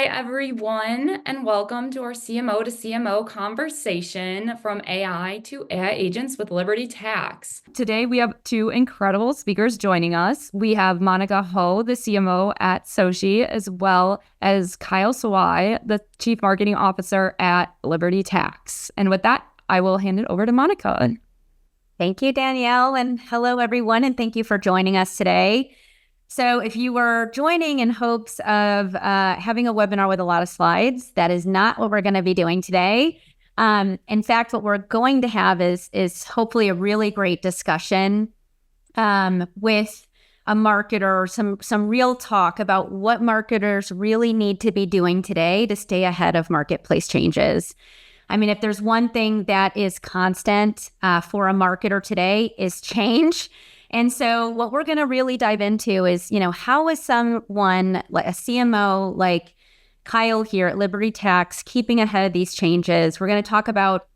Hi, everyone, and welcome to our CMO to CMO conversation from AI to AI agents with Liberty Tax. Today, we have two incredible speakers joining us. We have Monica Ho, the CMO at Sochi, as well as Kyle Sawai, the Chief Marketing Officer at Liberty Tax. And with that, I will hand it over to Monica. Thank you, Danielle, and hello, everyone, and thank you for joining us today. So if you were joining in hopes of having a webinar with a lot of slides, that is not what we're going to be doing today. In fact, what we're going to have is hopefully a really great discussion with a marketer, some real talk about what marketers really need to be doing today to stay ahead of marketplace changes. I mean, if there's one thing that is constant for a marketer today is change. And so what we're going to really dive into is, how is someone like a CMO like Kyle here at Liberty Tax keeping ahead of these changes? We're going to talk about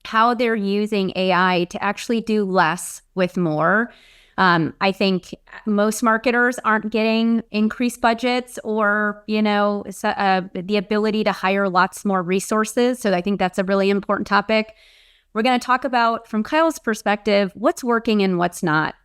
how they're using AI to actually do less with more. I think most marketers aren't getting increased budgets or, the ability to hire lots more resources. So I think that's a really important topic. We're going to talk about, from Kyle's perspective, what's working and what's not,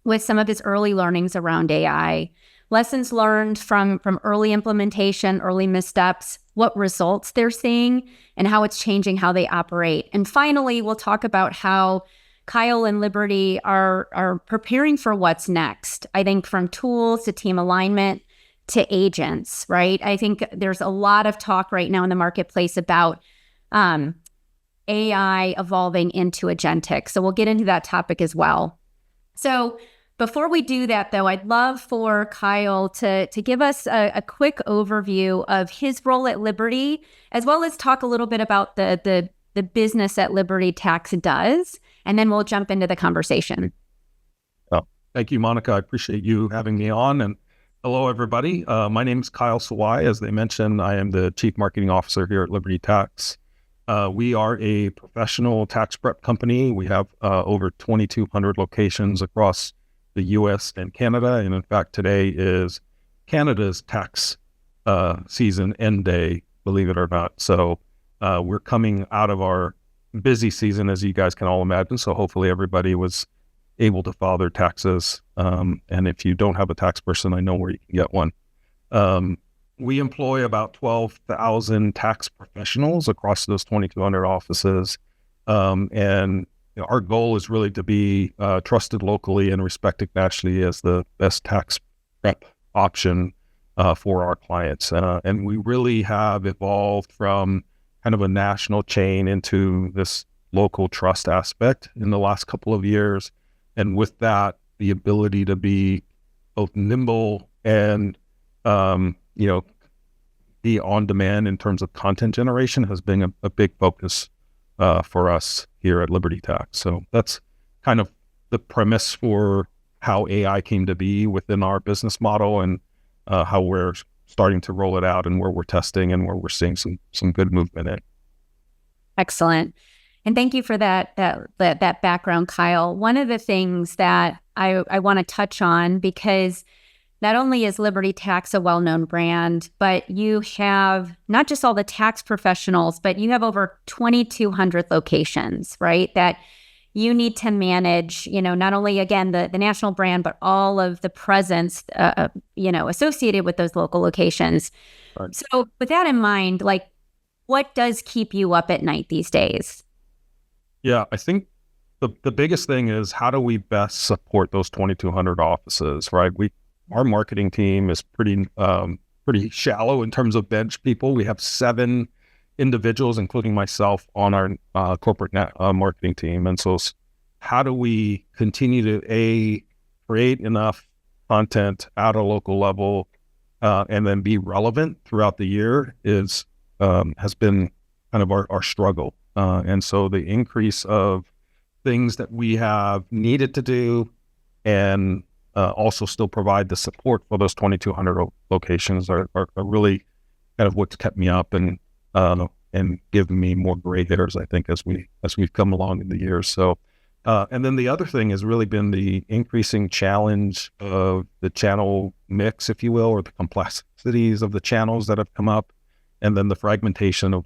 with some of his early learnings around AI, lessons learned from early implementation, early missteps, what results they're seeing, and how it's changing how they operate. And finally, we'll talk about how Kyle and Liberty are preparing for what's next. I think from tools to team alignment to agents, right? I think there's a lot of talk right now in the marketplace about AI evolving into agentic. So we'll get into that topic as well. So before we do that, though, I'd love for Kyle to give us a quick overview of his role at Liberty, as well as talk a little bit about the business that Liberty Tax does, and then we'll jump into the conversation. Oh, thank you, Monica. I appreciate you having me on. And hello, everybody. My name is Kyle Sawai. As they mentioned, I am the Chief Marketing Officer here at Liberty Tax. We are a professional tax prep company. We have over 2,200 locations across the U.S. and Canada. And in fact, today is Canada's tax season end day, believe it or not. So we're coming out of our busy season, as you guys can all imagine. So hopefully everybody was able to file their taxes. And if you don't have a tax person, I know where you can get one. We employ about 12,000 tax professionals across those 2,200 offices. And our goal is really to be trusted locally and respected nationally as the best tax prep option for our clients. And we really have evolved from kind of a national chain into this local trust aspect in the last couple of years. And with that, the ability to be both nimble and be on demand in terms of content generation has been a big focus for us here at Liberty Tax. So that's kind of the premise for how AI came to be within our business model, and how we're starting to roll it out, and where we're testing and where we're seeing some good movement in. Excellent. And thank you for that background, Kyle. One of the things that I want to touch on, because not only is Liberty Tax a well-known brand, but you have not just all the tax professionals, but you have over 2,200 locations, right? That you need to manage, not only, again, the national brand, but all of the presence, associated with those local locations. Right. So with that in mind, what does keep you up at night these days? Yeah, I think the biggest thing is, how do we best support those 2,200 offices, right? Our marketing team is pretty shallow in terms of bench people. We have 7 individuals, including myself, on our corporate marketing team. And so how do we continue to create enough content at a local level and then be relevant throughout the year has been kind of our struggle. And so the increase of things that we have needed to do and also still provide the support for those 2,200 locations are really kind of what's kept me up and given me more gray hairs, I think, as we've come along in the years. So, and then the other thing has really been the increasing challenge of the channel mix, if you will, or the complexities of the channels that have come up. and then the fragmentation of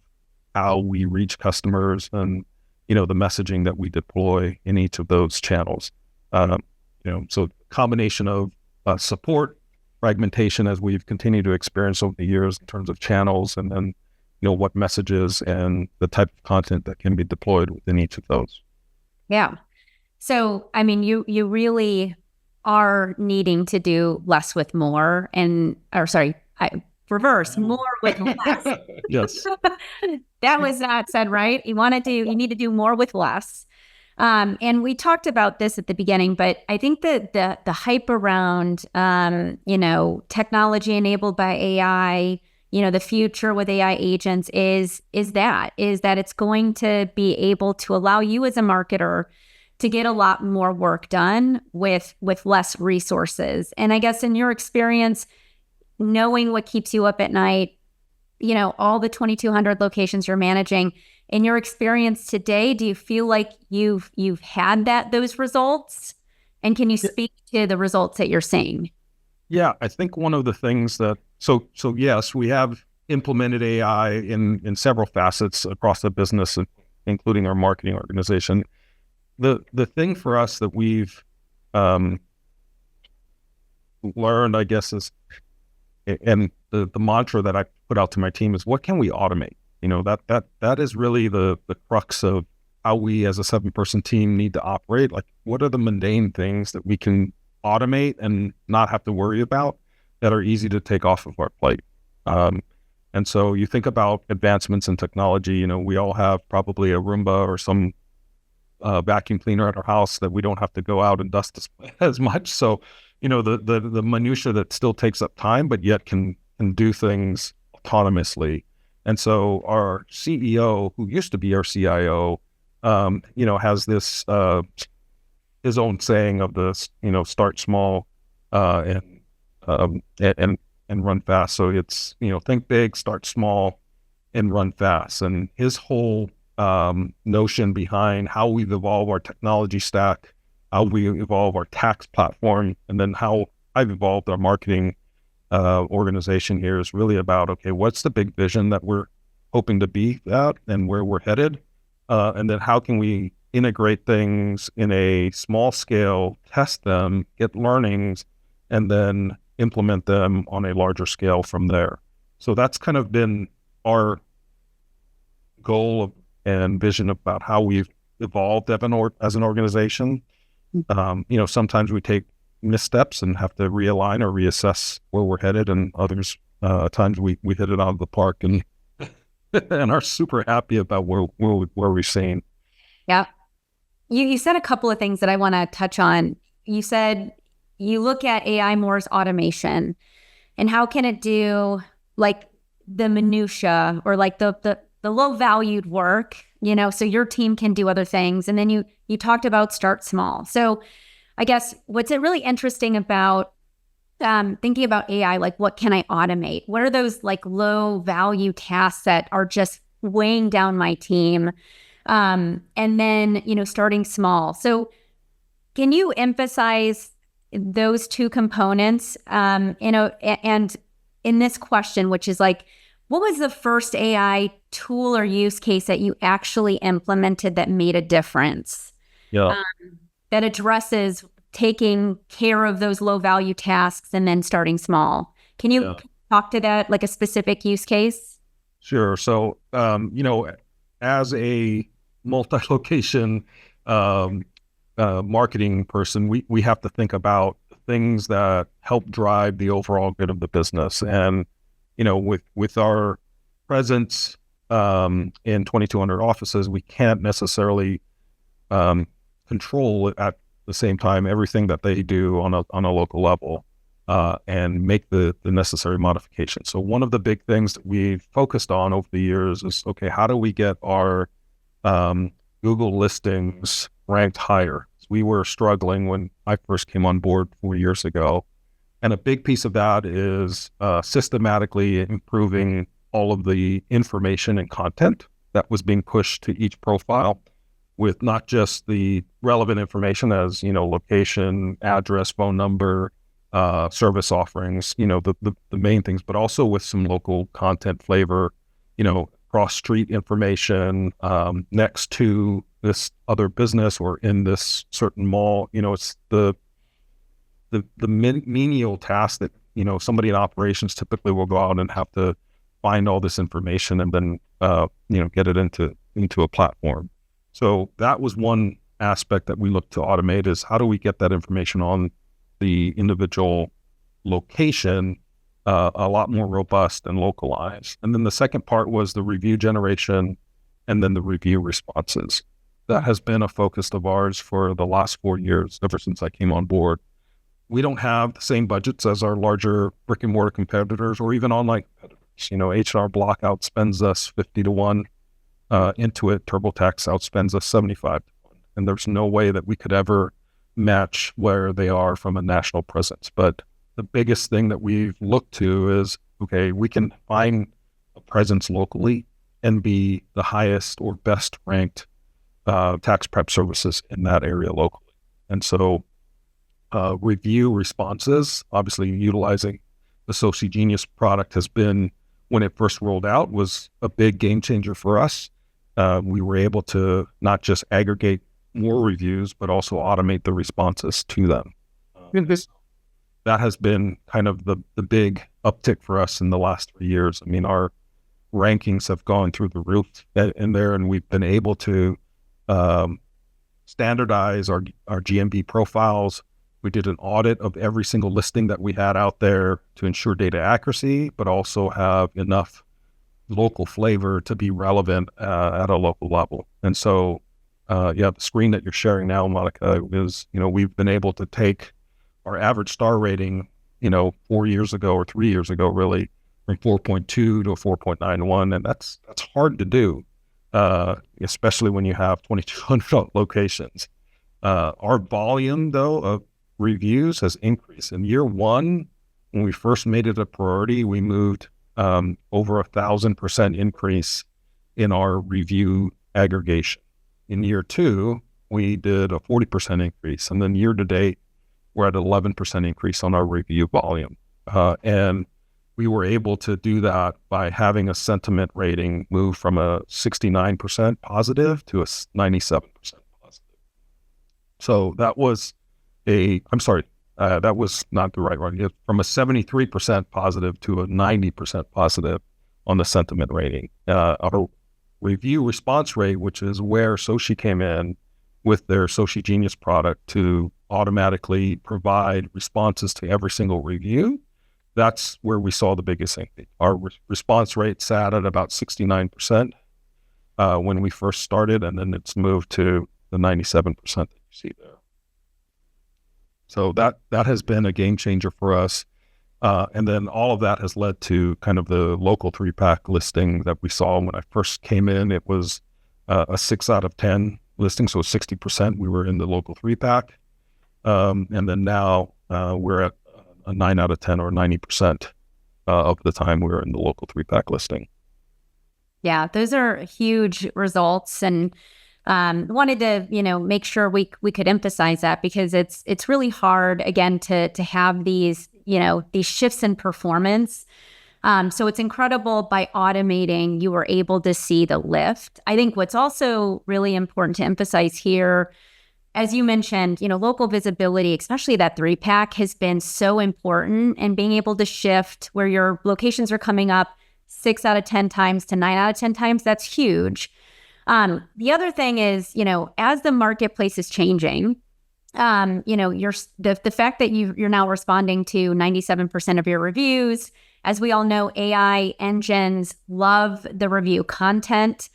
how we reach customers and, the messaging that we deploy in each of those channels. So combination of support, fragmentation as we've continued to experience over the years in terms of channels, and then, what messages and the type of content that can be deployed within each of those. Yeah. So, I mean, you really are needing to do less with more reverse, more with less. Yes. That was not said right. You need to do more with less. And we talked about this at the beginning, but I think that the hype around, technology enabled by AI, the future with AI agents is that it's going to be able to allow you as a marketer to get a lot more work done with less resources. And I guess in your experience, knowing what keeps you up at night, all the 2,200 locations you're managing, in your experience today, do you feel like you've had those results? And can you speak to the results that you're seeing? Yeah, I think one of the things that, so yes, we have implemented AI in several facets across the business, including our marketing organization. The thing for us that we've learned, I guess, is, and the mantra that I put out to my team is, what can we automate? That is really the crux of how we as a 7-person team need to operate. Like, what are the mundane things that we can automate and not have to worry about, that are easy to take off of our plate? And so you think about advancements in technology, we all have probably a Roomba or some vacuum cleaner at our house that we don't have to go out and dust as much. So, the minutia that still takes up time, but yet can do things autonomously. And so our CEO, who used to be our CIO, has this his own saying of this, start small and run fast. So it's, think big, start small, and run fast. And his whole notion behind how we've evolved our technology stack, how we evolve our tax platform, and then how I've evolved our marketing organization here is really about, okay, what's the big vision that we're hoping to be at and where we're headed? And then how can we integrate things in a small scale, test them, get learnings, and then implement them on a larger scale from there. So that's kind of been our goal and vision about how we've evolved as an organization. Sometimes we take missteps and have to realign or reassess where we're headed, and others times we hit it out of the park and and are super happy about where we're seeing. Yeah. You said a couple of things that I want to touch on. You said you look at AI more as automation, and how can it do like the minutia or like the low valued work, so your team can do other things. And then you talked about start small. So I guess what's really interesting about thinking about AI, like what can I automate? What are those like low value tasks that are just weighing down my team? And then, starting small. So can you emphasize those two components, and in this question, which is like, what was the first AI tool or use case that you actually implemented that made a difference? Yeah. That addresses taking care of those low value tasks and then starting small. Can you talk to that, like a specific use case? Sure. So, as a multi-location marketing person, we have to think about things that help drive the overall good of the business. And, with our presence in 2,200 offices, we can't necessarily control at the same time everything that they do on a local level, and make the necessary modifications. So one of the big things that we've focused on over the years is, okay, how do we get our Google listings ranked higher? We were struggling when I first came on board 4 years ago. And a big piece of that is systematically improving all of the information and content that was being pushed to each profile, with not just the relevant information as, location, address, phone number, service offerings, the main things, but also with some local content flavor cross street information next to this other business or in this certain mall. It's the menial task that, somebody in operations typically will go out and have to find all this information and then, get it into a platform. So that was one aspect that we look to automate, is how do we get that information on the individual location a lot more robust and localized. And then the second part was the review generation and then the review responses. That has been a focus of ours for the last 4 years, ever since I came on board. We don't have the same budgets as our larger brick and mortar competitors or even online competitors. H&R Block outspends us 50 to 1. Intuit, TurboTax outspends us 75 to 1. And there's no way that we could ever match where they are from a national presence. But the biggest thing that we've looked to is, okay, we can find a presence locally and be the highest or best ranked tax prep services in that area locally. And so review responses, obviously utilizing the Soci Genius product has been, when it first rolled out, was a big game changer for us. We were able to not just aggregate more reviews, but also automate the responses to them. That has been kind of the big uptick for us in the last 3 years. I mean, our rankings have gone through the roof in there, and we've been able to standardize our GMB profiles. We did an audit of every single listing that we had out there to ensure data accuracy, but also have enough local flavor to be relevant at a local level. And so, the screen that you're sharing now, Monica, is, we've been able to take our average star rating, 4 years ago or 3 years ago, really, from 4.2 to a 4.91. And that's hard to do, especially when you have 2,200 locations. Our volume, though, of reviews has increased. In year one, when we first made it a priority, we moved over 1,000% increase in our review aggregation. In year two, we did a 40% increase. And then year to date, we're at 11% increase on our review volume. And we were able to do that by having a sentiment rating move from a 69% positive to a 97% positive. So that was that was not the right one. From a 73% positive to a 90% positive on the sentiment rating. Our review response rate, which is where Soci came in with their Soci Genius product to automatically provide responses to every single review, that's where we saw the biggest increase. Our response rate sat at about 69% when we first started, and then it's moved to the 97% that you see there. So that has been a game changer for us. And then all of that has led to kind of the local 3-pack listing that we saw when I first came in. It was a 6 out of 10 listing, so 60% we were in the local 3-pack. And then now we're at a 9 out of 10 or 90% of the time we were in the local 3-pack listing. Yeah, those are huge results, and wanted to make sure we could emphasize that, because it's really hard, again, to have these these shifts in performance. So it's incredible, by automating, you were able to see the lift. I think what's also really important to emphasize here, as you mentioned, local visibility, especially that 3-pack, has been so important, and being able to shift where your locations are coming up 6 out of 10 times to 9 out of 10 times, that's huge. The other thing is, as the marketplace is changing, the fact that you're now responding to 97% of your reviews. As we all know, AI engines love the review content.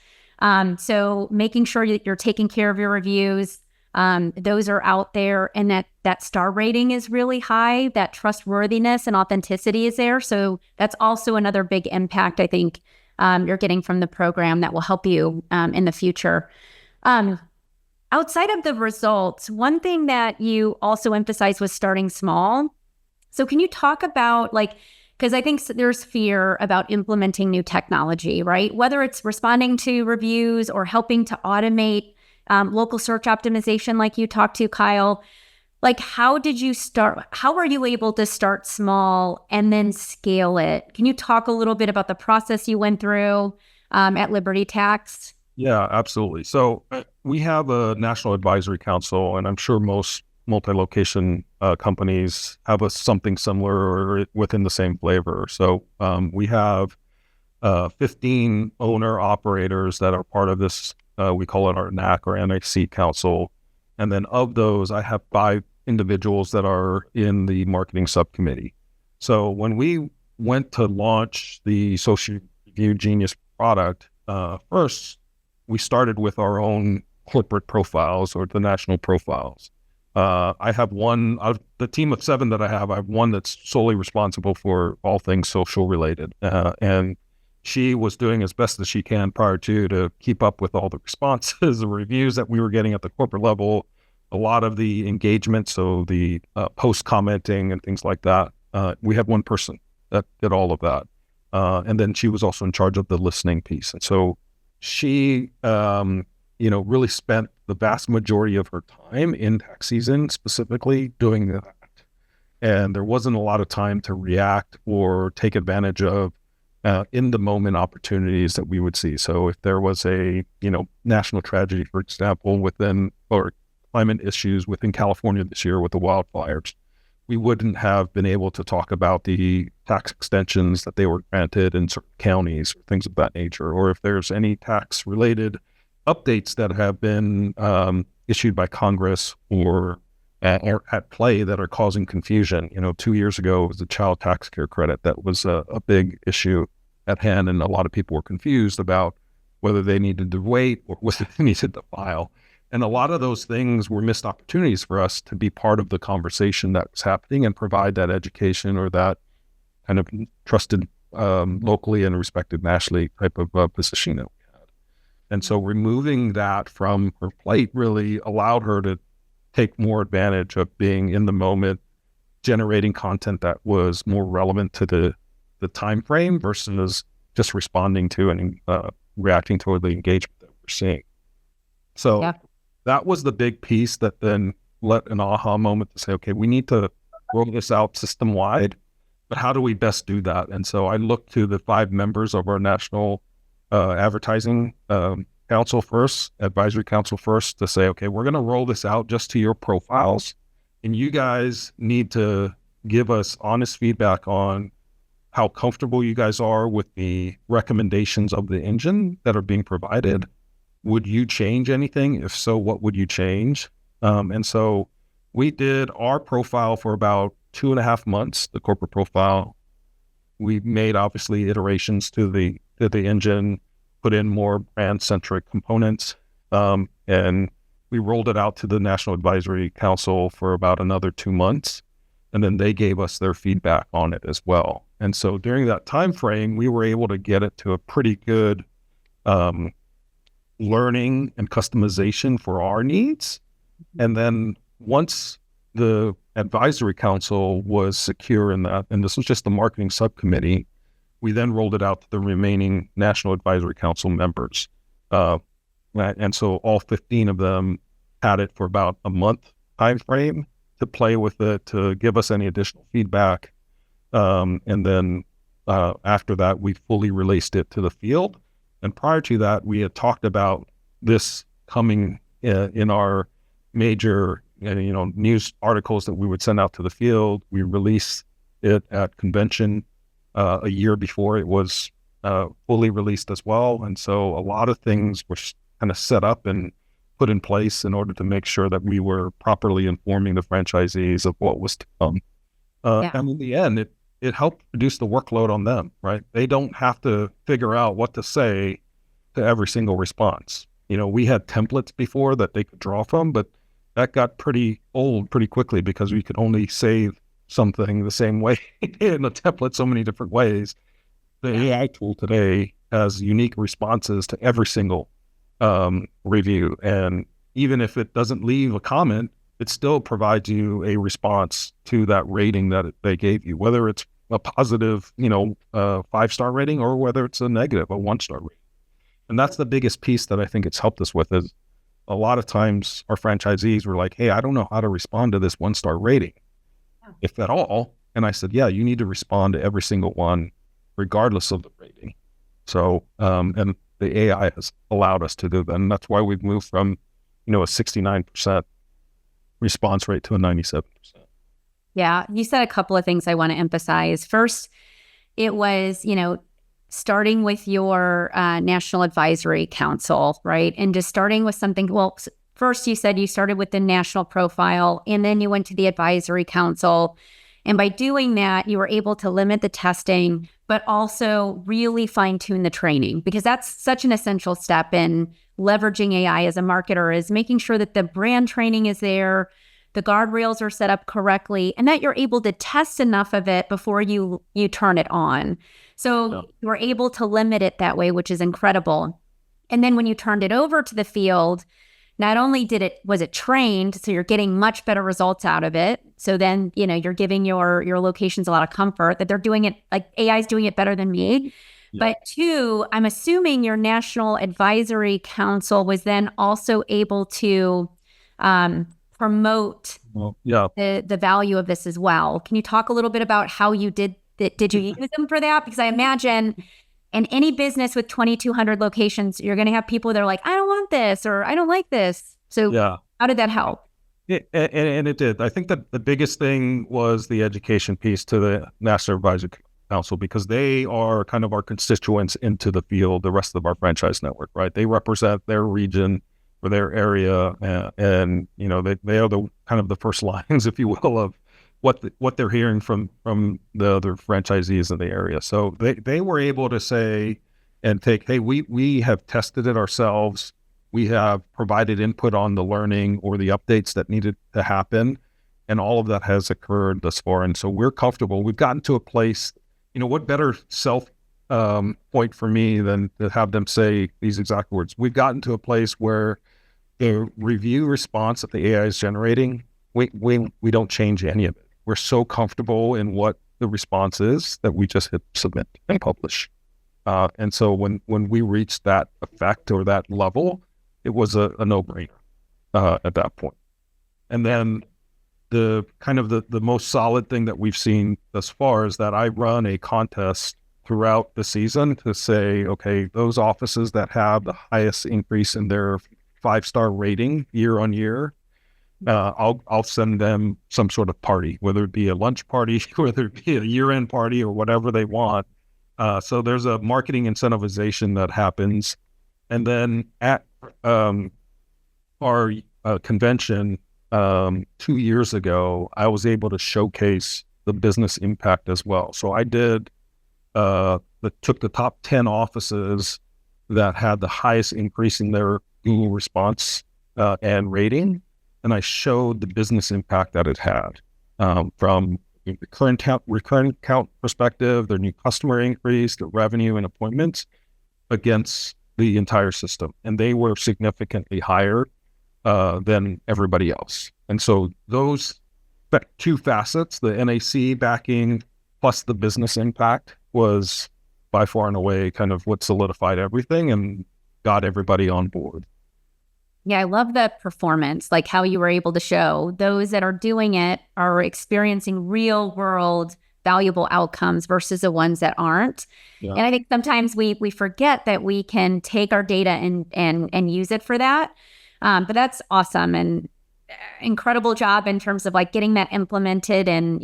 So making sure that you're taking care of your reviews, those are out there, and that star rating is really high, that trustworthiness and authenticity is there. So that's also another big impact, I think, you're getting from the program that will help you in the future. Outside of the results, one thing that you also emphasized was starting small. So can you talk about, because I think there's fear about implementing new technology, right? Whether it's responding to reviews or helping to automate local search optimization like you talked to, Kyle. Like, how did you start? How were you able to start small and then scale it? Can you talk a little bit about the process you went through at Liberty Tax? Yeah, absolutely. So we have a national advisory council, and I'm sure most multi-location companies have something similar or within the same flavor. So we have 15 owner operators that are part of this. We call it our NAC or NAC council. And then of those, I have 5 individuals that are in the marketing subcommittee. So when we went to launch the Social Review Genius product, first, we started with our own corporate profiles or the national profiles. I have one of the team of 7 that I have one that's solely responsible for all things social related. And she was doing as best as she can prior to keep up with all the responses, the reviews that we were getting at the corporate level, a lot of the engagement, so the post commenting and things like that. We had one person that did all of that. And then she was also in charge of the listening piece. And so she, really spent the vast majority of her time in tax season specifically doing that. And there wasn't a lot of time to react or take advantage of in the moment opportunities that we would see. So if there was a, national tragedy, for example, or climate issues within California this year with the wildfires, we wouldn't have been able to talk about the tax extensions that they were granted in certain counties or things of that nature, or if there's any tax-related updates that have been issued by Congress or at play that are causing confusion. 2 years ago, it was the child tax care credit that was a big issue at hand, and a lot of people were confused about whether they needed to wait or whether they needed to file. And a lot of those things were missed opportunities for us to be part of the conversation that was happening and provide that education or that kind of trusted locally and respected nationally type of position that we had. And so removing that from her plate really allowed her to take more advantage of being in the moment, generating content that was more relevant to the time frame versus just responding to and reacting to the engagement that we're seeing. So Yeah. that was the big piece that then let an aha moment to say, okay, we need to roll this out system wide, but how do we best do that? And so I looked to the 5 members of our national advertising advisory council first to say, okay, we're going to roll this out just to your profiles. And you guys need to give us honest feedback on how comfortable you guys are with the recommendations of the engine that are being provided. Would you change anything? If so, what would you change? And so we did our profile for about 2.5 months, the corporate profile. We made obviously iterations to the engine, put in more brand-centric components, and we rolled it out to the National Advisory Council for about another 2 months, and then they gave us their feedback on it as well. And so during that time frame, we were able to get it to a pretty good learning and customization for our needs. And then once the advisory council was secure in that, and this was just the marketing subcommittee, we then rolled it out to the remaining National Advisory Council members. And so all 15 of them had it for about a month time frame to play with it, to give us any additional feedback. And then after that, we fully released it to the field. And prior to that, we had talked about this coming in our major news articles that we would send out to the field. We released it at convention a year before it was fully released as well. And so a lot of things were kind of set up and put in place in order to make sure that we were properly informing the franchisees of what was to come. And in the end, it helped reduce the workload on them, right? They don't have to figure out what to say to every single response. We had templates before that they could draw from, but that got pretty old pretty quickly because we could only save something the same way in a template so many different ways. The AI tool today has unique responses to every single review. And even if it doesn't leave a comment, it still provides you a response to that rating that they gave you, whether it's a positive, 5-star rating or whether it's a negative, a 1-star rating. And that's the biggest piece that I think it's helped us with is a lot of times our franchisees were like, hey, I don't know how to respond to this 1-star rating, if at all. And I said, yeah, you need to respond to every single one, regardless of the rating. So, and the AI has allowed us to do that. And that's why we've moved from, a 69% response rate to a 97%. Yeah, you said a couple of things I want to emphasize. First, it was, starting with your National Advisory Council, right? And just starting with something, well, first you said you started with the national profile and then you went to the Advisory Council. And by doing that, you were able to limit the testing, but also really fine tune the training, because that's such an essential step in leveraging AI as a marketer, is making sure that the brand training is there, the guardrails are set up correctly, and that you're able to test enough of it before you turn it on. So you were able to limit it that way, which is incredible. And then when you turned it over to the field, not only was it trained, so you're getting much better results out of it. So then, you're giving your locations a lot of comfort that they're doing it, like AI is doing it better than me. Yeah. But two, I'm assuming your National Advisory Council was then also able to promote the value of this as well. Can you talk a little bit about how you did that? Did you use them for that? Because I imagine in any business with 2,200 locations, you're going to have people that are like, I don't want this, or I don't like this. So how did that help? And it did. I think that the biggest thing was the education piece to the National Advisory Council, because they are kind of our constituents into the field, the rest of our franchise network, right? They represent their region or their area, and they are the kind of the first lines, if you will, of what they're hearing from the other franchisees in the area. So they were able to say and take, hey, we have tested it ourselves. We have provided input on the learning or the updates that needed to happen. And all of that has occurred thus far. And so we're comfortable. We've gotten to a place, what better point for me than to have them say these exact words. We've gotten to a place where the review response that the AI is generating, we don't change any of it. We're so comfortable in what the response is that we just hit submit and publish. And so when we reached that effect or that level, it was a no-brainer at that point. And then the kind of the most solid thing that we've seen thus far is that I run a contest throughout the season to say, okay, those offices that have the highest increase in their 5-star rating year on year, I'll send them some sort of party, whether it be a lunch party, whether it be a year-end party, or whatever they want. So there's a marketing incentivization that happens. And then at our convention 2 years ago, I was able to showcase the business impact as well. So I did took the top 10 offices that had the highest increase in their Google response and rating, and I showed the business impact that it had from the recurring count perspective, their new customer increase, the revenue and appointments against the entire system. And they were significantly higher than everybody else. And so those two facets, the NAC backing plus the business impact, was by far and away kind of what solidified everything and got everybody on board. Yeah, I love the performance, like how you were able to show those that are doing it are experiencing real world valuable outcomes versus the ones that aren't. Yeah. And I think sometimes we forget that we can take our data and use it for that. But that's awesome and incredible job in terms of like getting that implemented and,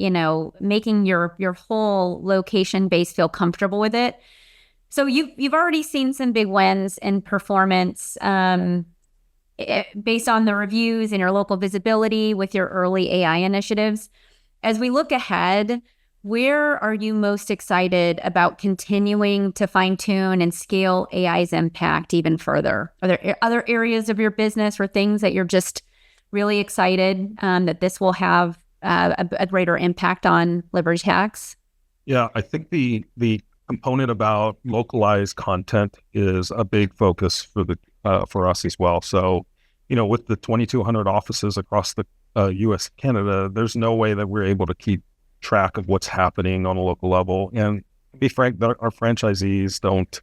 making your whole location base feel comfortable with it. So you've already seen some big wins in performance based on the reviews and your local visibility with your early AI initiatives. As we look ahead, where are you most excited about continuing to fine-tune and scale AI's impact even further? Are there other areas of your business or things that you're just really excited that this will have a greater impact on Liberty Tax? Yeah, I think the component about localized content is a big focus for us as well. So, with the 2,200 offices across the U.S. and Canada, there's no way that we're able to keep track of what's happening on a local level. And to be frank, our franchisees don't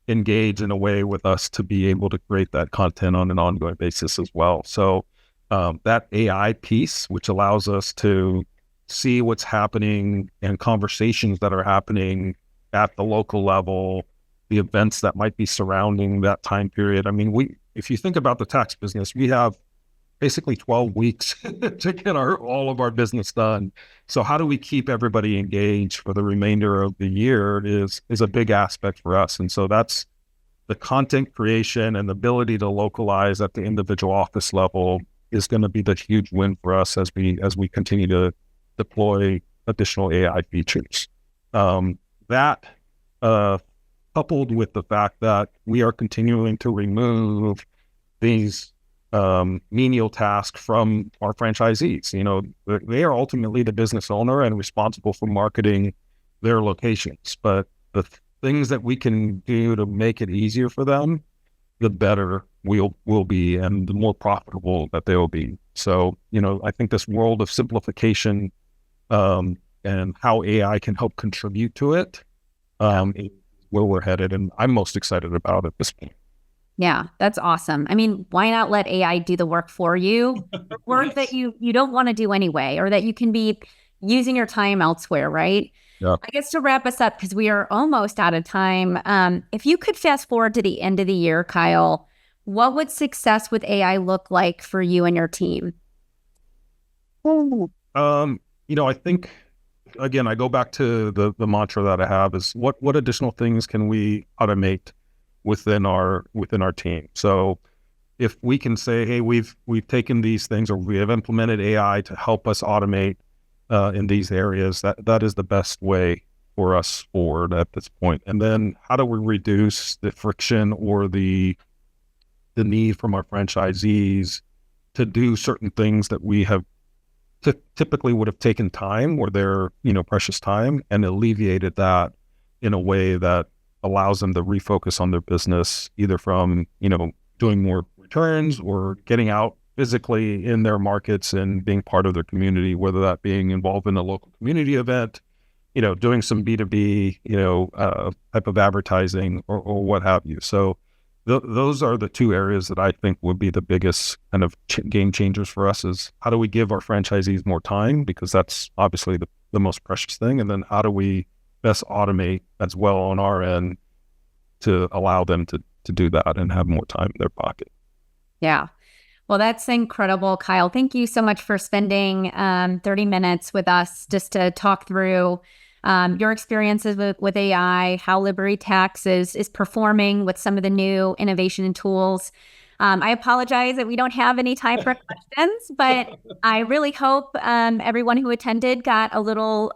engage in a way with us to be able to create that content on an ongoing basis as well. So that AI piece, which allows us to see what's happening and conversations that are happening at the local level, the events that might be surrounding that time period. I mean, if you think about the tax business, we have basically 12 weeks to get all of our business done. So how do we keep everybody engaged for the remainder of the year is a big aspect for us. And so that's the content creation and the ability to localize at the individual office level is going to be the huge win for us as we continue to deploy additional AI features. That coupled with the fact that we are continuing to remove these menial tasks from our franchisees. You know, they are ultimately the business owner and responsible for marketing their locations. But the things that we can do to make it easier for them, the better we'll be and the more profitable that they will be. So, you know, I think this world of simplification and how AI can help contribute to it is where we're headed. And I'm most excited about at this point. Yeah, that's awesome. I mean, why not let AI do the work for you? Work that you don't want to do anyway, or that you can be using your time elsewhere, right? Yeah. I guess to wrap us up, because we are almost out of time, if you could fast forward to the end of the year, Kyle, what would success with AI look like for you and your team? You know, I think, again, I go back to the mantra that I have is what additional things can we automate within our team. So if we can say, hey, we've taken these things or we have implemented AI to help us automate in these areas, that is the best way for us forward at this point. And then how do we reduce the friction or the need from our franchisees to do certain things that we have typically would have taken time or their, you know, precious time, and alleviated that in a way that allows them to refocus on their business, either from, you know, doing more returns or getting out physically in their markets and being part of their community, whether that being involved in a local community event, you know, doing some B2B, you know, type of advertising or what have you. So those are the two areas that I think would be the biggest kind of game changers for us is how do we give our franchisees more time? Because that's obviously the most precious thing. And then how do we best automate as well on our end to allow them to do that and have more time in their pocket. Yeah. Well, that's incredible, Kyle. Thank you so much for spending 30 minutes with us just to talk through your experiences with AI, how Liberty Tax is performing with some of the new innovation and tools. I apologize that we don't have any time for questions, but I really hope everyone who attended got a little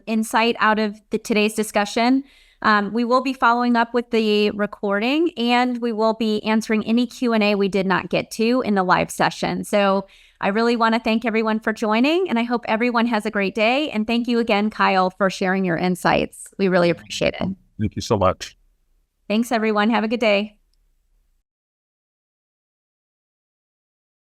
insight out of today's discussion. We will be following up with the recording, and we will be answering any Q&A we did not get to in the live session. So I really want to thank everyone for joining, and I hope everyone has a great day. And thank you again, Kyle, for sharing your insights. We really appreciate it. Thank you so much. Thanks, everyone. Have a good day.